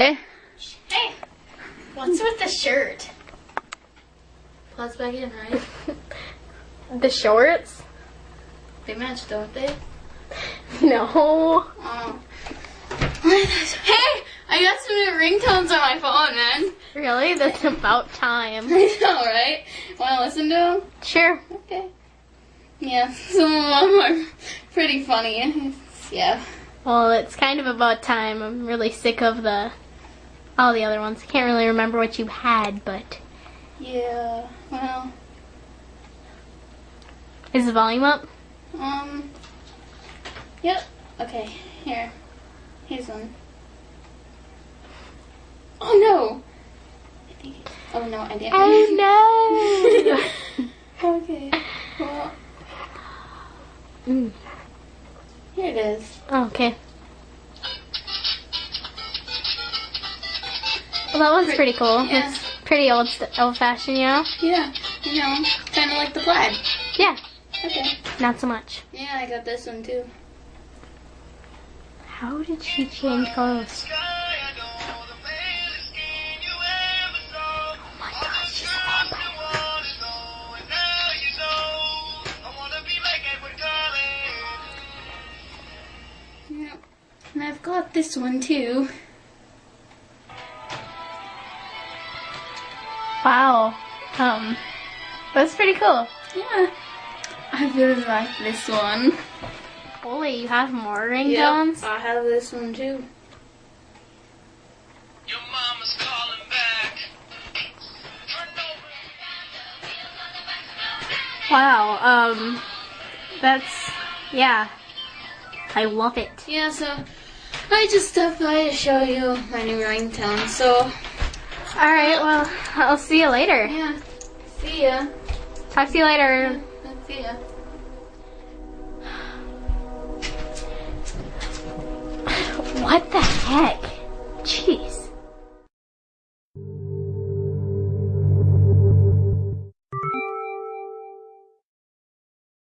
Okay. Hey, what's with the shirt? Plugs back in, right? The shorts? They match, don't they? No. Oh. Hey, I got some new ringtones on my phone, man. Really? That's about time. I know, right? Wanna listen to them? Sure. Okay. Yeah, some of them are pretty funny. Yeah. Well, it's kind of about time. I'm really sick of all the other ones. I can't really remember what you had, but... Yeah, well... Is the volume up? Yep. Okay, here. Here's one. Oh no! Oh no, I didn't. Oh no! Okay. Well, Mm. here it is. Oh, okay. Well, that one's pretty cool. Yeah. It's pretty old-fashioned, you know? Yeah, you know, kind of like the plaid. Yeah, Okay. not so much. Yeah, I got this one too. How did she change clothes? Oh my god, she's a vampire. Yeah. And I've got this one too. Wow. That's pretty cool. Yeah. I really like this one. Holy, you have more ringtones? Yep, I have this one too. Your mama's calling back. Wow, that's, yeah. I love it. Yeah, so I just stopped by to show you my new ringtone. So, Alright, well, I'll see you later. yeah. See ya. Talk to you later. See ya.